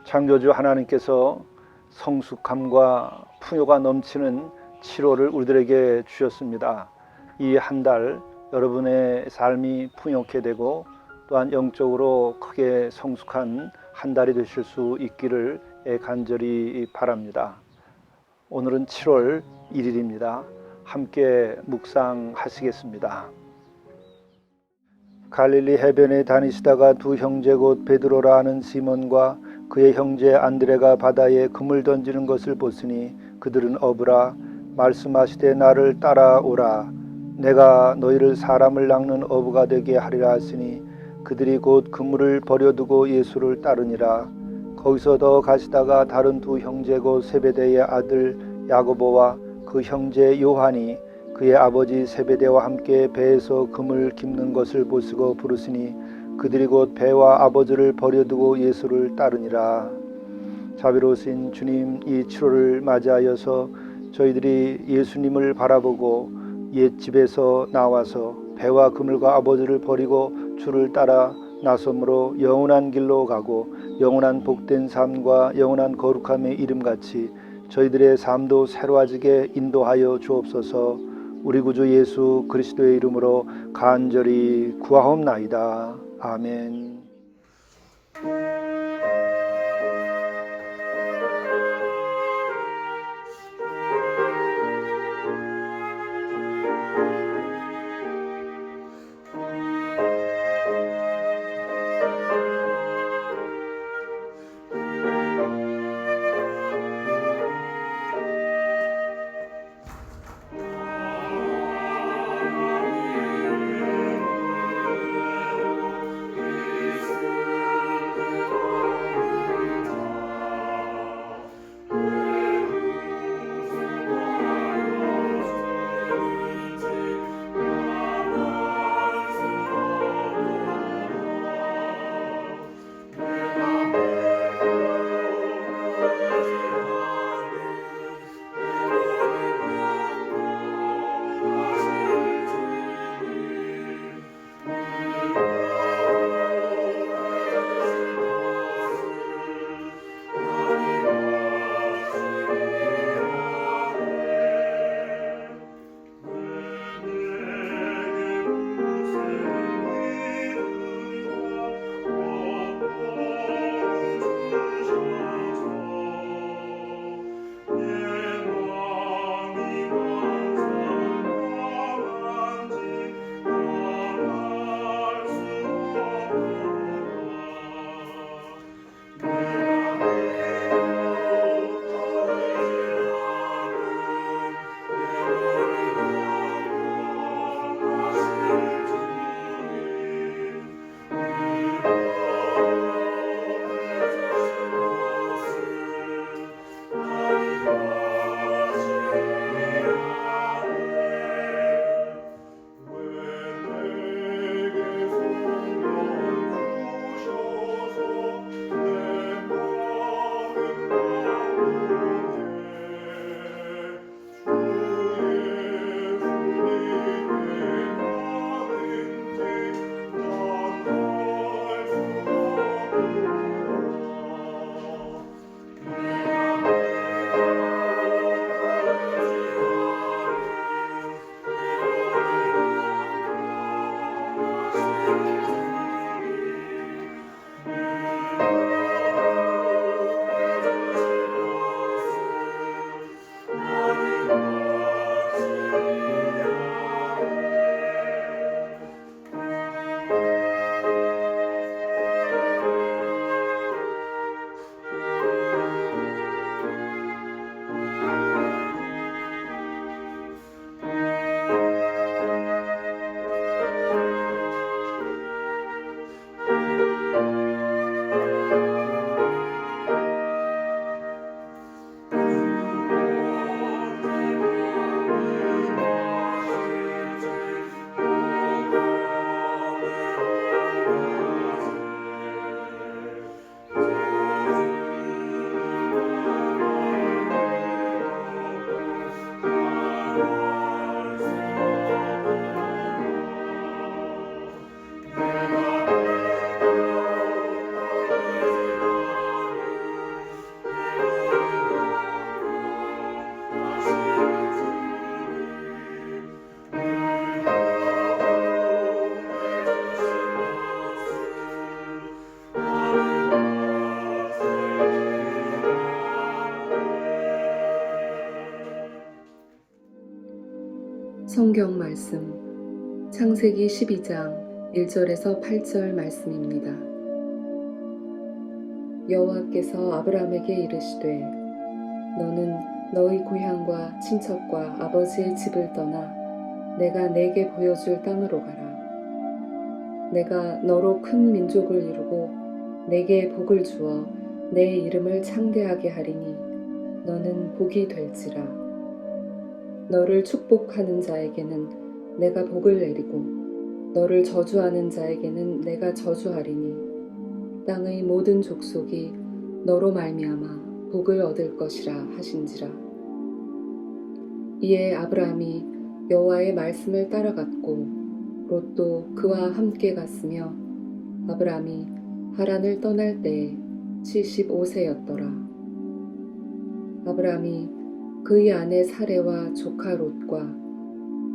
창조주 하나님께서 성숙함과 풍요가 넘치는 7월을 우리들에게 주셨습니다. 이 한 달 여러분의 삶이 풍요케 되고 또한 영적으로 크게 성숙한 한 달이 되실 수 있기를 간절히 바랍니다. 오늘은 7월 1일입니다. 함께 묵상하시겠습니다. 갈릴리 해변에 다니시다가 두 형제 곧 베드로라 하는 시몬과 그의 형제 안드레가 바다에 그물 던지는 것을 보시니 그들은 어부라 말씀하시되 나를 따라오라 내가 너희를 사람을 낚는 어부가 되게 하리라 하시니 그들이 곧 그물을 버려두고 예수를 따르니라. 거기서 더 가시다가 다른 두 형제 곧 세베대의 아들 야고보와 그 형제 요한이 그의 아버지 세베대와 함께 배에서 금을 깁는 것을 보시고 부르시니 그들이 곧 배와 아버지를 버려두고 예수를 따르니라. 자비로우신 주님, 이 7월을 맞이하여서 저희들이 예수님을 바라보고 옛 집에서 나와서 배와 그물과 아버지를 버리고 주를 따라 나섬으로 영원한 길로 가고 영원한 복된 삶과 영원한 거룩함의 이름같이 저희들의 삶도 새로워지게 인도하여 주옵소서. 우리 구주 예수 그리스도의 이름으로 간절히 구하옵나이다. 아멘. 성경 말씀 창세기 12장 1절에서 8절 말씀입니다. 여호와께서 아브라함에게 이르시되 너는 너희 고향과 친척과 아버지의 집을 떠나 내가 내게 보여줄 땅으로 가라. 내가 너로 큰 민족을 이루고 내게 복을 주어 내 이름을 창대하게 하리니 너는 복이 될지라. 너를 축복하는 자에게는 내가 복을 내리고 너를 저주하는 자에게는 내가 저주하리니 땅의 모든 족속이 너로 말미암아 복을 얻을 것이라 하신지라. 이에 아브라함이 여호와의 말씀을 따라갔고 롯도 그와 함께 갔으며 아브라함이 하란을 떠날 때에 75세였더라. 아브라함이 그의 아내 사레와 조카 롯과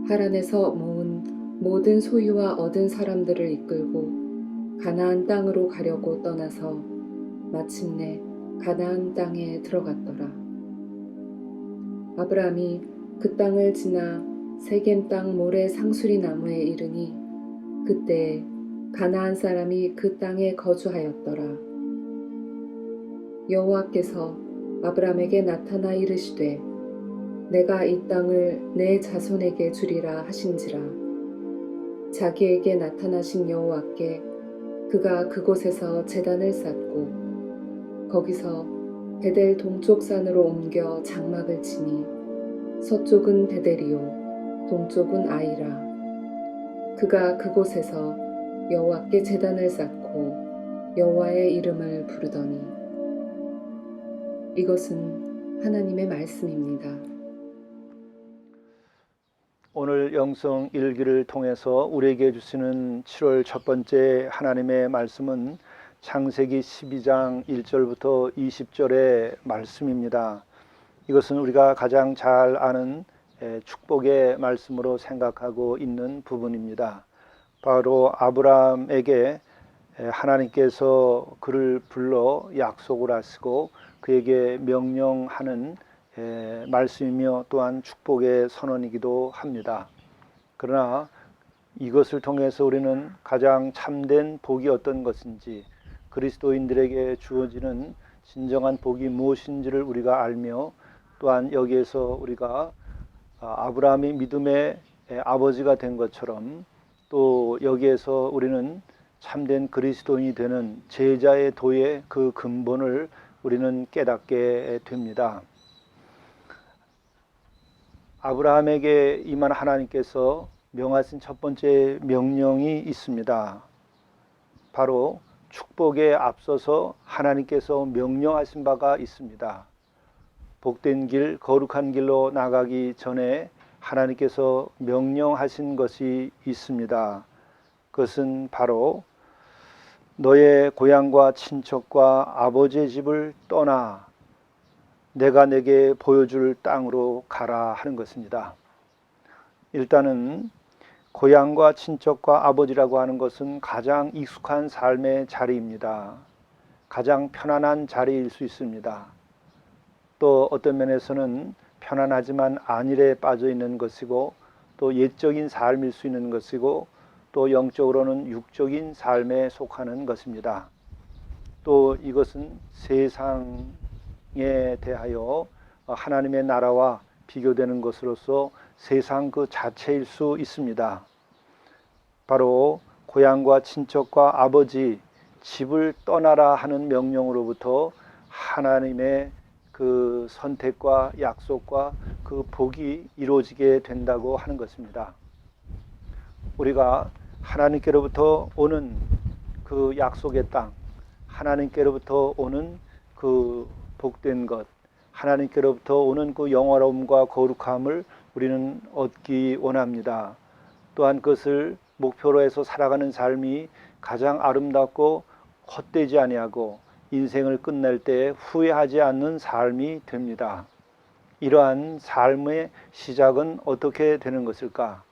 하란에서 모은 모든 소유와 얻은 사람들을 이끌고 가나안 땅으로 가려고 떠나서 마침내 가나안 땅에 들어갔더라. 아브라함이 그 땅을 지나 세겜 땅 모래 상수리 나무에 이르니 그때에 가나안 사람이 그 땅에 거주하였더라. 여호와께서 아브라함에게 나타나 이르시되 내가 이 땅을 내 자손에게 주리라 하신지라. 자기에게 나타나신 여호와께 그가 그곳에서 제단을 쌓고 거기서 베델 동쪽 산으로 옮겨 장막을 치니 서쪽은 베델이요 동쪽은 아이라. 그가 그곳에서 여호와께 제단을 쌓고 여호와의 이름을 부르더니. 이것은 하나님의 말씀입니다. 오늘 영성 일기를 통해서 우리에게 주시는 7월 첫 번째 하나님의 말씀은 창세기 12장 1절부터 20절의 말씀입니다. 이것은 우리가 가장 잘 아는 축복의 말씀으로 생각하고 있는 부분입니다. 바로 아브라함에게 하나님께서 그를 불러 약속을 하시고 그에게 명령하는 말씀이며 또한 축복의 선언이기도 합니다. 그러나 이것을 통해서 우리는 가장 참된 복이 어떤 것인지, 그리스도인들에게 주어지는 진정한 복이 무엇인지를 우리가 알며, 또한 여기에서 우리가 아브라함이 믿음의 아버지가 된 것처럼 또 여기에서 우리는 참된 그리스도인이 되는 제자의 도의 그 근본을 우리는 깨닫게 됩니다. 아브라함에게 임한 하나님께서 명하신 첫 번째 명령이 있습니다. 바로 축복에 앞서서 하나님께서 명령하신 바가 있습니다. 복된 길, 거룩한 길로 나가기 전에 하나님께서 명령하신 것이 있습니다. 그것은 바로 너의 고향과 친척과 아버지의 집을 떠나 내가 내게 보여줄 땅으로 가라 하는 것입니다. 일단은 고향과 친척과 아버지라고 하는 것은 가장 익숙한 삶의 자리입니다. 가장 편안한 자리일 수 있습니다. 또 어떤 면에서는 편안하지만 안일에 빠져 있는 것이고, 또 옛적인 삶일 수 있는 것이고, 또 영적으로는 육적인 삶에 속하는 것입니다. 또 이것은 세상에 대하여 하나님의 나라와 비교되는 것으로서 세상 그 자체일 수 있습니다. 바로 고향과 친척과 아버지, 집을 떠나라 하는 명령으로부터 하나님의 그 선택과 약속과 그 복이 이루어지게 된다고 하는 것입니다. 우리가 하나님께로부터 오는 그 약속의 땅, 하나님께로부터 오는 그 복된 것, 하나님께로부터 오는 그 영화로움과 거룩함을 우리는 얻기 원합니다. 또한 그것을 목표로 해서 살아가는 삶이 가장 아름답고 헛되지 아니하고 인생을 끝낼 때 후회하지 않는 삶이 됩니다. 이러한 삶의 시작은 어떻게 되는 것일까?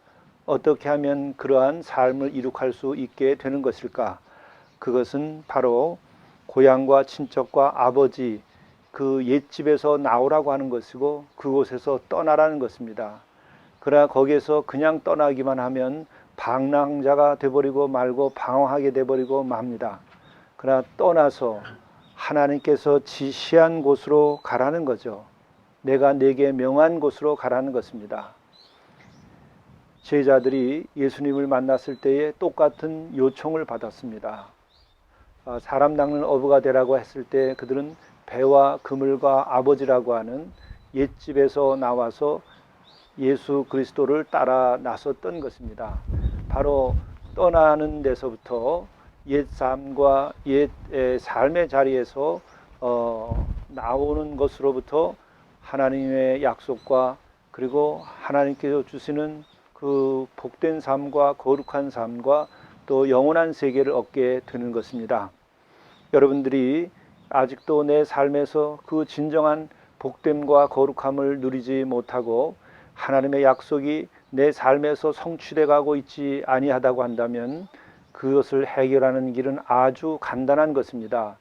어떻게 하면 그러한 삶을 이룩할 수 있게 되는 것일까? 그것은 바로 고향과 친척과 아버지, 그 옛집에서 나오라고 하는 것이고 그곳에서 떠나라는 것입니다. 그러나 거기에서 그냥 떠나기만 하면 방랑자가 돼버리고 말고 방황하게 돼버리고 맙니다. 그러나 떠나서 하나님께서 지시한 곳으로 가라는 거죠. 내가 내게 명한 곳으로 가라는 것입니다. 제자들이 예수님을 만났을 때에 똑같은 요청을 받았습니다. 사람 낚는 어부가 되라고 했을 때 그들은 배와 그물과 아버지라고 하는 옛집에서 나와서 예수 그리스도를 따라 나섰던 것입니다. 바로 떠나는 데서부터 옛 삶과 옛 삶의 자리에서 나오는 것으로부터 하나님의 약속과 그리고 하나님께서 주시는 그 복된 삶과 거룩한 삶과 또 영원한 세계를 얻게 되는 것입니다. 여러분들이 아직도 내 삶에서 그 진정한 복됨과 거룩함을 누리지 못하고 하나님의 약속이 내 삶에서 성취돼 가고 있지 아니하다고 한다면 그것을 해결하는 길은 아주 간단한 것입니다.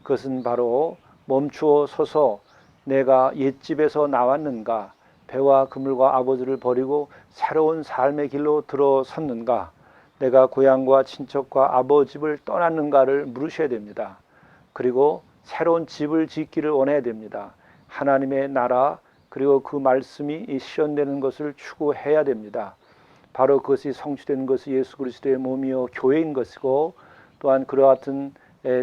그것은 바로 멈추어 서서 내가 옛집에서 나왔는가, 배와 그물과 아버지를 버리고 새로운 삶의 길로 들어섰는가, 내가 고향과 친척과 아버집을 떠났는가를 물으셔야 됩니다. 그리고 새로운 집을 짓기를 원해야 됩니다. 하나님의 나라 그리고 그 말씀이 실현되는 것을 추구해야 됩니다. 바로 그것이 성취된 것이 예수 그리스도의 몸이요 교회인 것이고 또한 그와 같은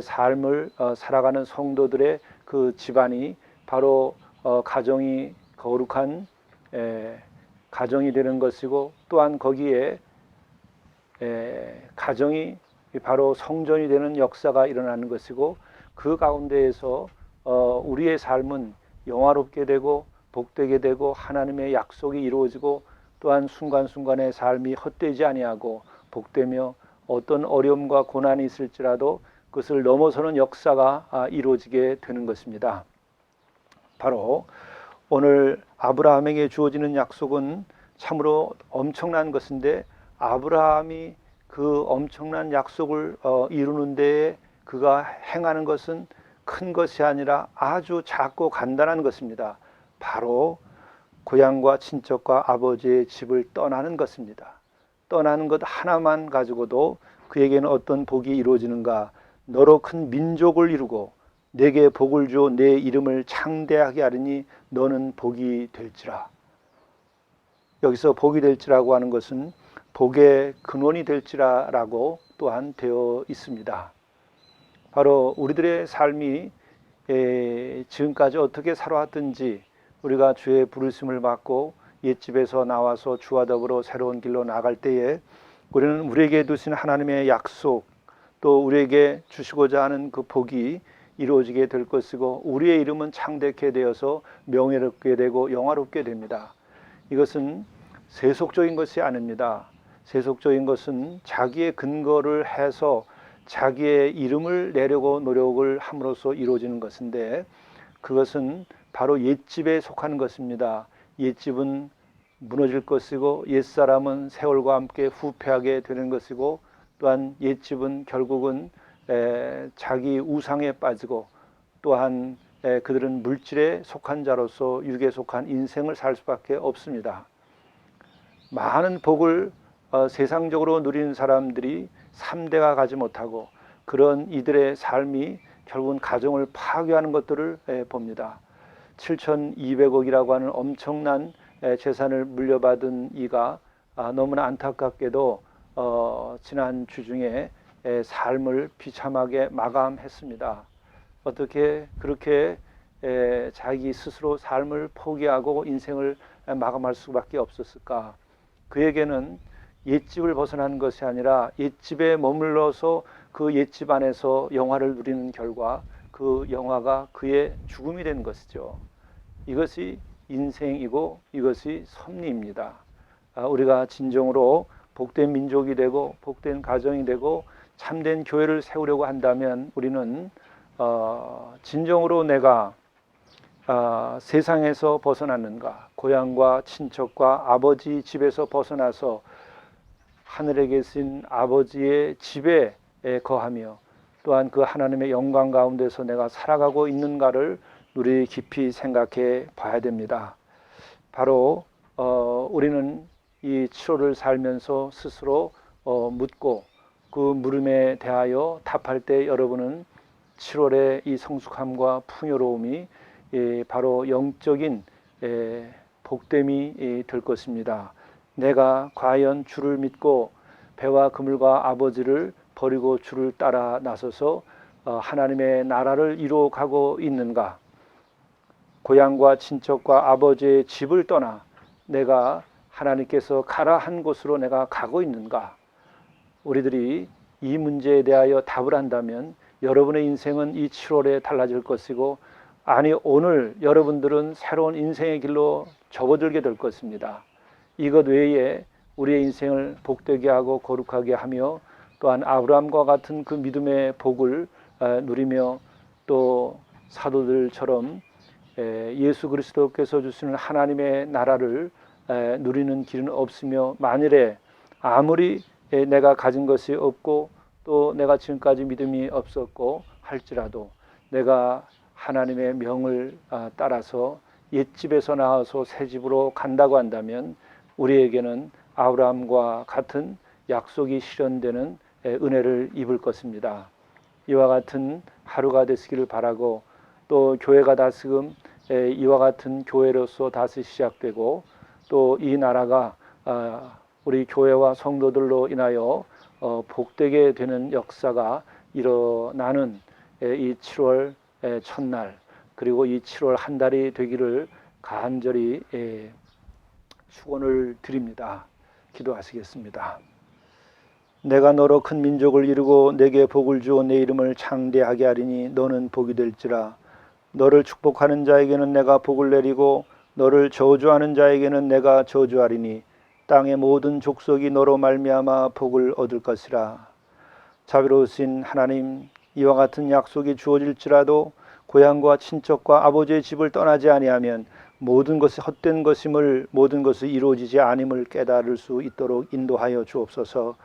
삶을 살아가는 성도들의 그 집안이 바로 가정이 거룩한 가정이 되는 것이고 또한 거기에 가정이 바로 성전이 되는 역사가 일어나는 것이고 그 가운데에서 우리의 삶은 영화롭게 되고 복되게 되고 하나님의 약속이 이루어지고 또한 순간순간의 삶이 헛되지 아니하고 복되며 어떤 어려움과 고난이 있을지라도 그것을 넘어서는 역사가 이루어지게 되는 것입니다. 바로 오늘 아브라함에게 주어지는 약속은 참으로 엄청난 것인데 아브라함이 그 엄청난 약속을 이루는 데에 그가 행하는 것은 큰 것이 아니라 아주 작고 간단한 것입니다. 바로 고향과 친척과 아버지의 집을 떠나는 것입니다. 떠나는 것 하나만 가지고도 그에게는 어떤 복이 이루어지는가. 너로 큰 민족을 이루고 내게 복을 주어 내 이름을 창대하게 하리니 너는 복이 될지라. 여기서 복이 될지라고 하는 것은 복의 근원이 될지라라고 또한 되어 있습니다. 바로 우리들의 삶이 지금까지 어떻게 살아왔든지 우리가 주의 부르심을 받고 옛집에서 나와서 주와 더불어 새로운 길로 나갈 때에 우리는 우리에게 두신 하나님의 약속 또 우리에게 주시고자 하는 그 복이 이루어지게 될 것이고 우리의 이름은 창대케 되어서 명예롭게 되고 영화롭게 됩니다. 이것은 세속적인 것이 아닙니다. 세속적인 것은 자기의 근거를 해서 자기의 이름을 내려고 노력을 함으로써 이루어지는 것인데 그것은 바로 옛집에 속하는 것입니다. 옛집은 무너질 것이고 옛사람은 세월과 함께 후패하게 되는 것이고 또한 옛집은 결국은 자기 우상에 빠지고 또한 그들은 물질에 속한 자로서 육에 속한 인생을 살 수밖에 없습니다. 많은 복을 세상적으로 누리는 사람들이 3대가 가지 못하고 그런 이들의 삶이 결국은 가정을 파괴하는 것들을 봅니다. 7,200억이라고 하는 엄청난 재산을 물려받은 이가 너무나 안타깝게도 지난 주중에 삶을 비참하게 마감했습니다. 어떻게 그렇게 자기 스스로 삶을 포기하고 인생을 마감할 수밖에 없었을까? 그에게는 옛집을 벗어나는 것이 아니라 옛집에 머물러서 그 옛집 안에서 영화를 누리는 결과 그 영화가 그의 죽음이 된 것이죠. 이것이 인생이고 이것이 섭리입니다. 우리가 진정으로 복된 민족이 되고 복된 가정이 되고 참된 교회를 세우려고 한다면 우리는 진정으로 내가 세상에서 벗어났는가, 고향과 친척과 아버지 집에서 벗어나서 하늘에 계신 아버지의 집에 거하며 또한 그 하나님의 영광 가운데서 내가 살아가고 있는가를 우리 깊이 생각해 봐야 됩니다. 바로 우리는 이 7월을 살면서 스스로 묻고 그 물음에 대하여 답할 때 여러분은 7월의 이 성숙함과 풍요로움이 바로 영적인 복됨이 될 것입니다. 내가 과연 주를 믿고 배와 그물과 아버지를 버리고 주를 따라 나서서 하나님의 나라를 이루어가고 있는가? 고향과 친척과 아버지의 집을 떠나 내가 하나님께서 가라 한 곳으로 내가 가고 있는가? 우리들이 이 문제에 대하여 답을 한다면 여러분의 인생은 이 7월에 달라질 것이고, 아니 오늘 여러분들은 새로운 인생의 길로 접어들게 될 것입니다. 이것 외에 우리의 인생을 복되게 하고 거룩하게 하며 또한 아브라함과 같은 그 믿음의 복을 누리며 또 사도들처럼 예수 그리스도께서 주시는 하나님의 나라를 누리는 길은 없으며, 만일에 아무리 내가 가진 것이 없고 또 내가 지금까지 믿음이 없었고 할지라도 내가 하나님의 명을 따라서 옛집에서 나와서 새집으로 간다고 한다면 우리에게는 아브라함과 같은 약속이 실현되는 은혜를 입을 것입니다. 이와 같은 하루가 되시기를 바라고, 또 교회가 다시금 이와 같은 교회로서 다시 시작되고 또 이 나라가 우리 교회와 성도들로 인하여 복되게 되는 역사가 일어나는 이 7월 첫날, 그리고 이 7월 한 달이 되기를 간절히 축원을 드립니다. 기도하시겠습니다. 내가 너로 큰 민족을 이루고 내게 복을 주어 내 이름을 창대하게 하리니 너는 복이 될지라. 너를 축복하는 자에게는 내가 복을 내리고 너를 저주하는 자에게는 내가 저주하리니 땅의 모든 족속이 너로 말미암아 복을 얻을 것이라. 자비로우신 하나님, 이와 같은 약속이 주어질지라도 고향과 친척과 아버지의 집을 떠나지 아니하면 모든 것이 헛된 것임을, 모든 것이 이루어지지 아님을 깨달을 수 있도록 인도하여 주옵소서.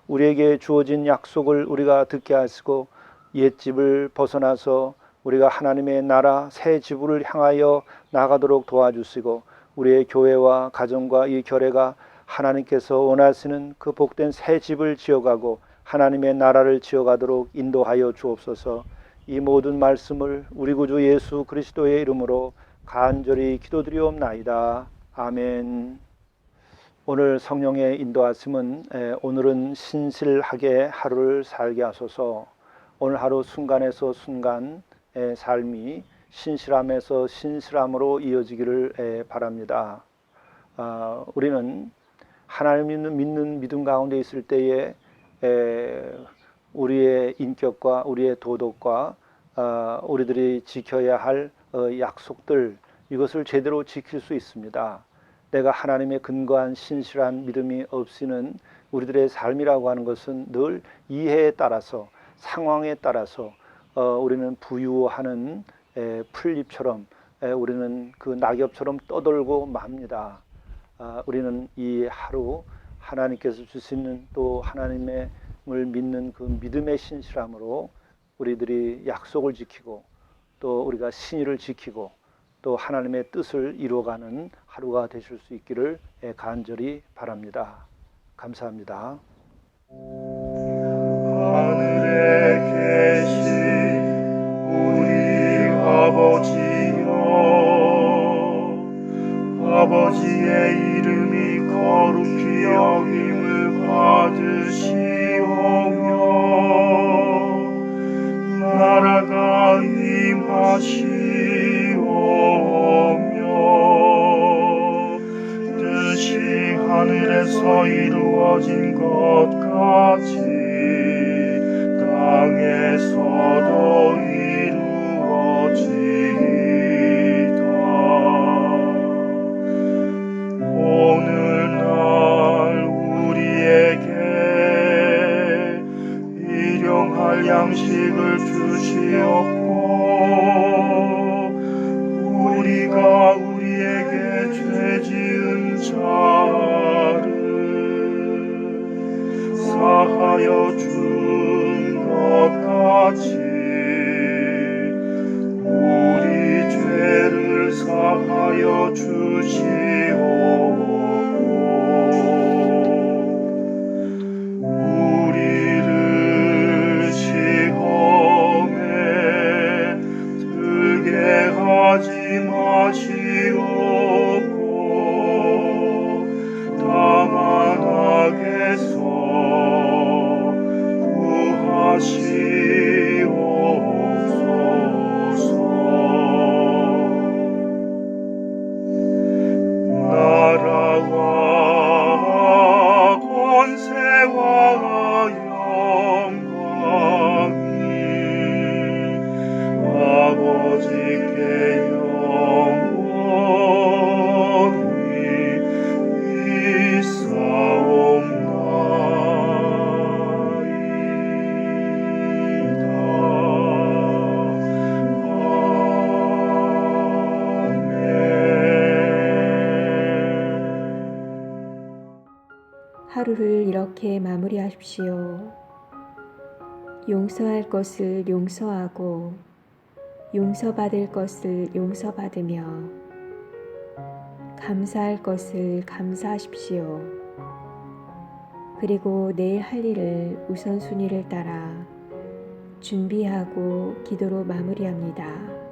우리에게 주어진 약속을 우리가 듣게 하시고 옛집을 벗어나서 우리가 하나님의 나라 새 지구를 향하여 나가도록 도와주시고, 우리의 교회와 가정과 이 교회가 하나님께서 원하시는 그 복된 새 집을 지어가고 하나님의 나라를 지어가도록 인도하여 주옵소서. 이 모든 말씀을 우리 구주 예수 그리스도의 이름으로 간절히 기도드리옵나이다. 아멘. 오늘 성령의 인도하심은 오늘은 신실하게 하루를 살게 하소서. 오늘 하루 순간에서 순간의 삶이 신실함에서 신실함으로 이어지기를 바랍니다. 우리는 하나님을 믿는 믿음 가운데 있을 때에 우리의 인격과 우리의 도덕과 우리들이 지켜야 할 약속들, 이것을 제대로 지킬 수 있습니다. 내가 하나님의 근거한 신실한 믿음이 없이는 우리들의 삶이라고 하는 것은 늘 이해에 따라서, 상황에 따라서 우리는 부유하는 풀잎처럼, 우리는 그 낙엽처럼 떠돌고 맙니다. 우리는 이 하루 하나님께서 주시는 또 하나님을 믿는 그 믿음의 신실함으로 우리들이 약속을 지키고 또 우리가 신의를 지키고 또 하나님의 뜻을 이루어가는 하루가 되실 수 있기를 간절히 바랍니다. 감사합니다. 하늘에 계신 우리 아버지여, 아버지의 이름이 거룩히 여김을 받으시오며 나라가 임하시오며 뜻이 하늘에서 이루어진 것 같이 땅에서도 이루어지이다. 오늘날 우리에게 일용할 양식을 주시옵고 우리가 우리에게 죄 지은 자를 사하여 준 것 같이 우리 죄를 사하여 주시옵소서. 하루를 이렇게 마무리하십시오. 용서할 것을 용서하고 용서받을 것을 용서받으며 감사할 것을 감사하십시오. 그리고 내일 할 일을 우선순위를 따라 준비하고 기도로 마무리합니다.